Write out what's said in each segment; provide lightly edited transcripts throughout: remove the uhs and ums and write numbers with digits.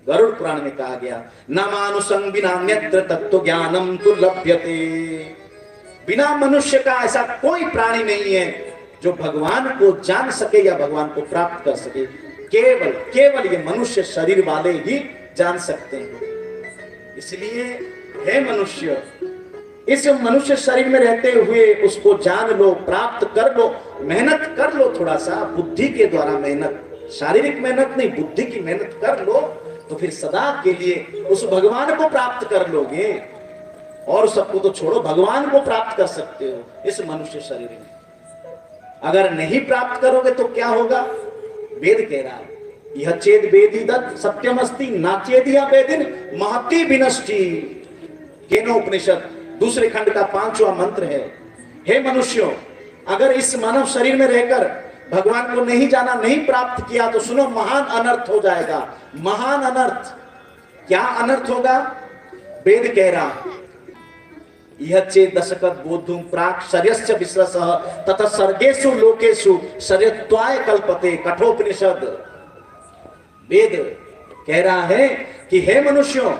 गरुड़ पुराण में कहा गया, न मानुषं बिना अन्यत्र तत्व ज्ञानम तु लभ्यते। बिना मनुष्य का ऐसा कोई प्राणी नहीं है जो भगवान को जान सके या भगवान को प्राप्त कर सके। केवल केवल ये मनुष्य शरीर वाले ही जान सकते हैं। इसलिए हे मनुष्य, इस मनुष्य शरीर में रहते हुए उसको जान लो, प्राप्त कर लो, मेहनत कर लो, थोड़ा सा बुद्धि के द्वारा मेहनत, शारीरिक मेहनत नहीं, बुद्धि की मेहनत कर लो, तो फिर सदा के लिए उस भगवान को प्राप्त कर लोगे। और सबको तो छोड़ो, भगवान को प्राप्त कर सकते हो इस मनुष्य शरीर में। अगर नहीं प्राप्त करोगे तो क्या होगा? वेद कह रहा है, यह चेद वेदी दत्त सत्यमस्ति नाचेदिया वेदिन महती विनष्टि। केनो उपनिषद दूसरे खंड का 5वां मंत्र है। हे मनुष्यों, अगर इस मानव शरीर में रहकर भगवान को नहीं जाना, नहीं प्राप्त किया, तो सुनो, महान अनर्थ हो जाएगा। महान अनर्थ। क्या अनर्थ होगा? वेद कह रहा, यह चेत् दशकत बोधुम प्राक शर्यस्य विश्रसः तथा सर्गेषु लोकेषु शर्यत्वाय कल्पते। कठोपनिषद। वेद कह रहा है कि हे मनुष्यों,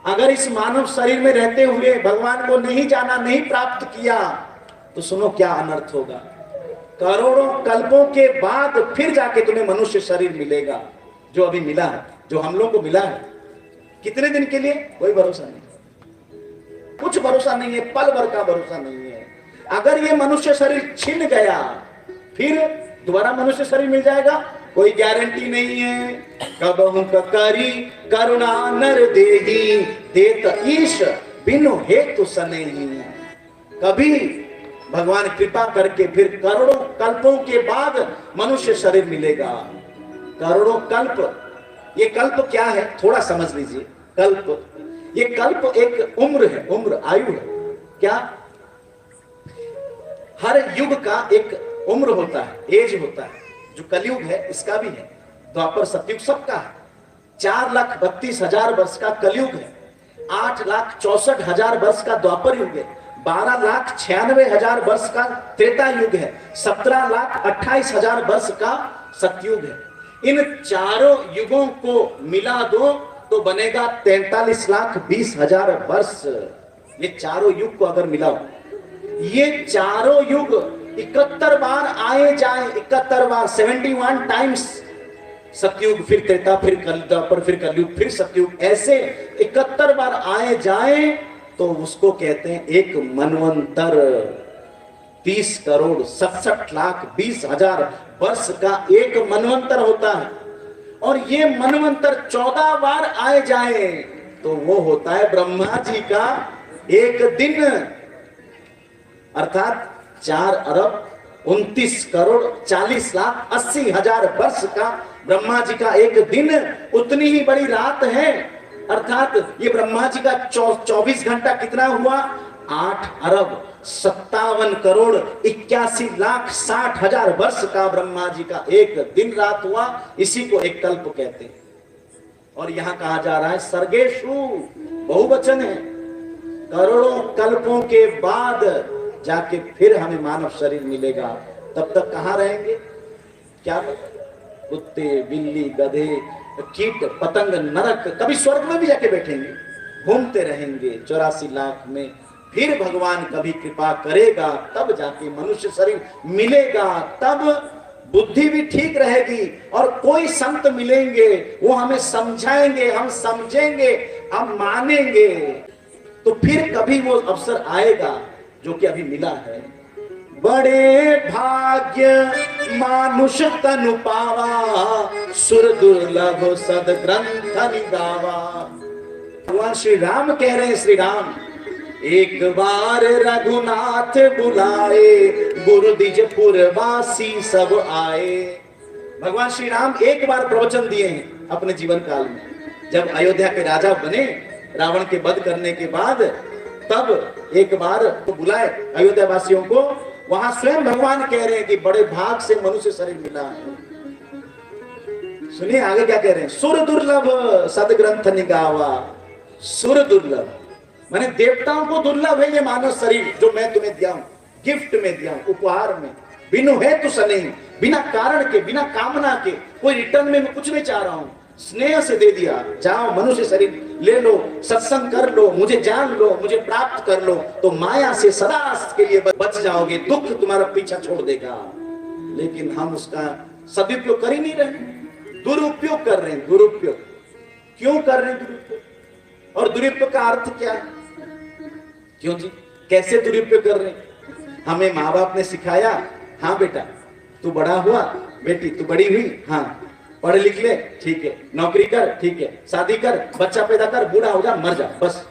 अगर इस मानव शरीर में रहते हुए भगवान को नहीं जाना, नहीं प्राप्त किया, तो सुनो क्या अनर्थ होगा। करोड़ों कल्पों के बाद फिर जाके तुम्हें मनुष्य शरीर मिलेगा, जो अभी मिला है, जो हम लोग को मिला है। कितने दिन के लिए कोई भरोसा नहीं, कुछ भरोसा नहीं है, पल भर का भरोसा नहीं है। अगर ये मनुष्य शरीर छिन गया, फिर दोबारा मनुष्य शरीर मिल जाएगा, कोई गारंटी नहीं है। कबहु करी करुणा नर देही देत ईश बिनु हेतु सनेही। कभी भगवान कृपा करके फिर करोड़ों कल्पों के बाद मनुष्य शरीर मिलेगा। करोड़ों कल्प, ये कल्प क्या है थोड़ा समझ लीजिए। कल्प, ये कल्प एक उम्र है, उम्र, आयु है। क्या? हर युग का एक उम्र होता है, एज होता है। जो कलयुग है इसका भी है, द्वापर सतयुग सबका है। 4,32,000 वर्ष का कलयुग है, 8,64,000 वर्ष का द्वापर युग है, 12,96,000 वर्ष का त्रेता युग है, 17,28,000 वर्ष का सतयुग है। इन चारों युगों को मिला दो तो बनेगा 43,20,000 वर्ष। ये चारों युग को अगर मिलाओ, ये चारों युग 71 बार आए जाए, 71 बार, 71 टाइम्स सतयुग, फिर त्रेता, फिर द्वापर, फिर कलयुग, फिर सतयुग, ऐसे 71 बार आए जाए तो उसको कहते हैं एक मनवंतर। 30,67,20,000 वर्ष का एक मनवंतर होता है। और ये मनवंतर 14 बार आए जाए तो वो होता है ब्रह्मा जी का एक दिन, अर्थात 4,29,40,80,000 वर्ष का ब्रह्मा जी का एक दिन उतनी ही बड़ी रात है। अर्थात ये ब्रह्मा जी का 24 घंटा कितना हुआ? 8,57,81,60,000 वर्ष का ब्रह्मा जी का एक दिन रात हुआ। इसी को एक कल्प कहते हैं। और यहां कहा जा रहा है सर्गेषु, बहुवचन है, करोड़ों कल्पों के बाद जाके फिर हमें मानव शरीर मिलेगा। तब तक कहां रहेंगे क्या पता? कुत्ते, बिल्ली, गधे, कीट, पतंग, नरक, कभी स्वर्ग में भी जाके बैठेंगे, घूमते रहेंगे 84 लाख में। फिर भगवान कभी कृपा करेगा तब जाके मनुष्य शरीर मिलेगा, तब बुद्धि भी ठीक रहेगी और कोई संत मिलेंगे, वो हमें समझाएंगे, हम समझेंगे, हम मानेंगे, तो फिर कभी वो अवसर आएगा जो कि अभी मिला है। बड़े भाग्य मानुष तनु पावा, सुर दुर्लभ सद ग्रंथ निगावा। भगवान श्री राम कह रहे हैं, श्री राम एक बार रघुनाथ बुलाए, गुरुदिजपुर वासी सब आए। भगवान श्री राम एक बार प्रवचन दिए हैं अपने जीवन काल में। जब अयोध्या के राजा बने, रावण के वध करने के बाद, तब एक बार तो बुलाए अयोध्या वासियों को। वहां स्वयं भगवान कह रहे हैं कि बड़े भाग से मनुष्य शरीर मिला है। सुनिए आगे क्या कह रहे हैं, सुर दुर्लभ सदग्रंथ निगावा। सुर दुर्लभ माने देवताओं को दुर्लभ है ये मानव शरीर जो मैं तुम्हें दिया हूं, गिफ्ट में दिया हूं, उपहार में, बिनु हेतु सने, बिना कारण के, बिना कामना के, कोई रिटर्न में मैं कुछ नहीं चाह रहा हूं, स्नेह से दे दिया, जाओ मनुष्य शरीर ले लो, सत्संग कर लो, मुझे जान लो, मुझे प्राप्त कर लो, तो माया से सदा के लिए बच जाओगे, दुख तुम्हारा पीछा छोड़ देगा। लेकिन हम उसका सदुपयोग कर ही नहीं रहे, दुरुपयोग कर रहे हैं। दुरुपयोग क्यों कर रहे हैं? दुरुपयोग, और दुरुपयोग का अर्थ क्या है? क्यों जी, कैसे दुरुपयोग कर रहे हैं? हमें माँ बाप ने सिखाया, हाँ बेटा तू बड़ा हुआ, बेटी तू बड़ी हुई, हाँ पढ़ लिख ले, ठीक है, नौकरी कर, ठीक है, शादी कर, बच्चा पैदा कर, बूढ़ा हो जा, मर जा, बस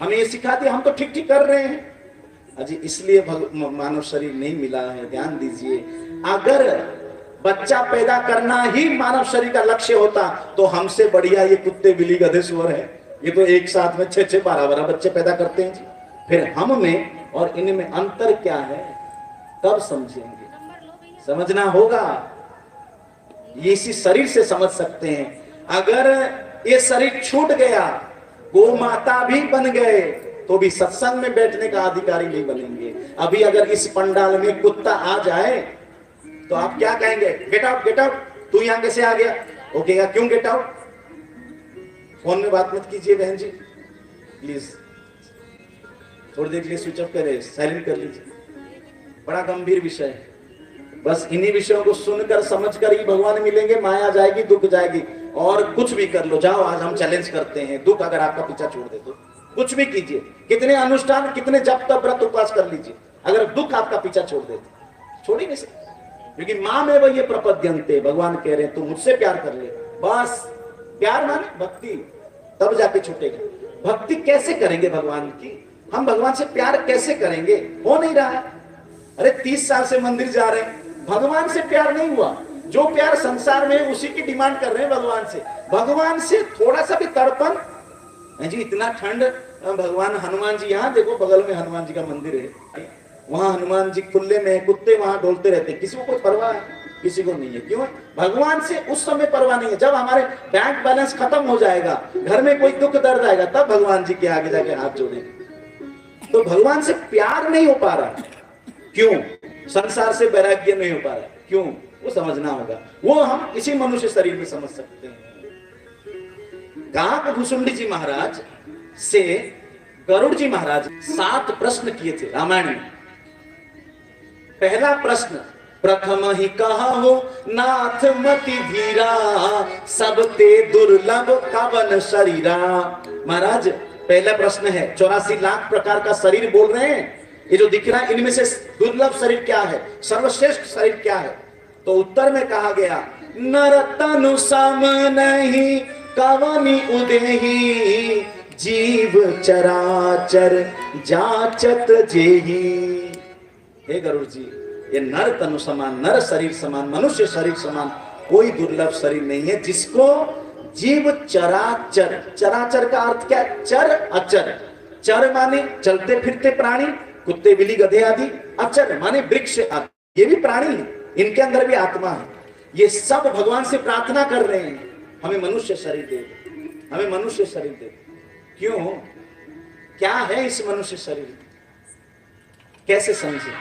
हमें ये सिखा दिया, हम तो ठीक ठीक कर रहे हैं। अजी इसलिए मानव शरीर नहीं मिला है, ध्यान दीजिए। अगर बच्चा पैदा करना ही मानव शरीर का लक्ष्य होता तो हमसे बढ़िया ये कुत्ते बिल्ली गधे सुअर है, ये तो एक साथ में 6-6 12-12 बच्चे पैदा करते हैं जी। फिर हम में और इनमें अंतर क्या है, कब समझेंगे? समझना होगा, ये इसी शरीर से समझ सकते हैं। अगर ये शरीर छूट गया, गो माता भी बन गए, तो भी सत्संग में बैठने का अधिकारी नहीं बनेंगे। अभी अगर इस पंडाल में कुत्ता आ जाए तो आप क्या कहेंगे? गेट आउट, गेट आउट, तू यहां कैसे आ गया? वो कहेगा क्यों गेट आउट? फोन में बात मत कीजिए बहन जी, प्लीज थोड़ी देर के लिए स्विच ऑफ करें, साइलेंट कर लीजिए। बड़ा गंभीर विषय है, बस इन्हीं विषयों को सुनकर समझकर ही भगवान मिलेंगे। माया जाएगी, दुख जाएगी, और कुछ भी कर लो। जाओ आज हम चैलेंज करते हैं, दुख अगर आपका पीछा छोड़ दे तो कुछ भी कीजिए, कितने अनुष्ठान, कितने जप तप व्रत उपवास कर लीजिए, अगर दुख आपका पीछा छोड़ दे, छोड़ ही नहीं सकते। क्योंकि माँ में वो ये प्रपद्यंते, भगवान कह रहे हैं तू मुझसे प्यार कर ले, बस प्यार माने भक्ति, तब जाके छूटेगा। भक्ति कैसे करेंगे भगवान की? हम भगवान से प्यार कैसे करेंगे? हो नहीं रहा है। अरे 30 साल से मंदिर जा रहे हैं, भगवान से प्यार नहीं हुआ। जो प्यार संसार में उसी की डिमांड कर रहे हैं भगवान से। भगवान से थोड़ा सा भी तड़पन जी, इतना ठंड, भगवान हनुमान जी, यहाँ देखो बगल में हनुमान जी का मंदिर है, वहां हनुमान जी खुले में, कुत्ते वहां डोलते रहते, किसी को कोई परवाह है? किसी को नहीं है। क्यों? भगवान से उस समय परवाह नहीं है। जब हमारे बैंक बैलेंस खत्म हो जाएगा, घर में कोई दुख दर्द आएगा, तब भगवान जी के आगे जाके हाथ जोड़ेंगे। तो भगवान से प्यार नहीं हो पा रहा, क्यों? संसार से वैराग्य नहीं हो पा रहा, क्यों? वो समझना होगा। वो हम इसी मनुष्य शरीर में समझ सकते हैं। भुसुंडी जी महाराज से गरुड़ जी महाराज 7 प्रश्न किए थे रामायण में। पहला प्रश्न, प्रथम ही कहा हो नाथ मति धीरा, सब ते दुर्लभ कवन शरीरा। महाराज पहला प्रश्न है, 84 लाख प्रकार का शरीर बोल रहे हैं, ये जो दिख रहा है इनमें से दुर्लभ शरीर क्या है, सर्वश्रेष्ठ शरीर क्या है? तो उत्तर में कहा गया, नर तनु सम नहीं कवनि उदेही, जीव चराचर जाचत जेही। हे गरुड़ जी, ये नर तनु समान, नर शरीर समान, मनुष्य शरीर समान कोई दुर्लभ शरीर नहीं है, जिसको जीव चराचर, चराचर का अर्थ क्या है? चर अचर। चर माने चलते फिरते प्राणी, कुत्ते बिल्ली गधे आदि। अचर माने वृक्ष आदि, ये भी प्राणी है, इनके अंदर भी आत्मा है। ये सब भगवान से प्रार्थना कर रहे हैं, हमें मनुष्य शरीर दे, हमें मनुष्य शरीर दे। क्यों? क्या है इस मनुष्य शरीर? कैसे समझे?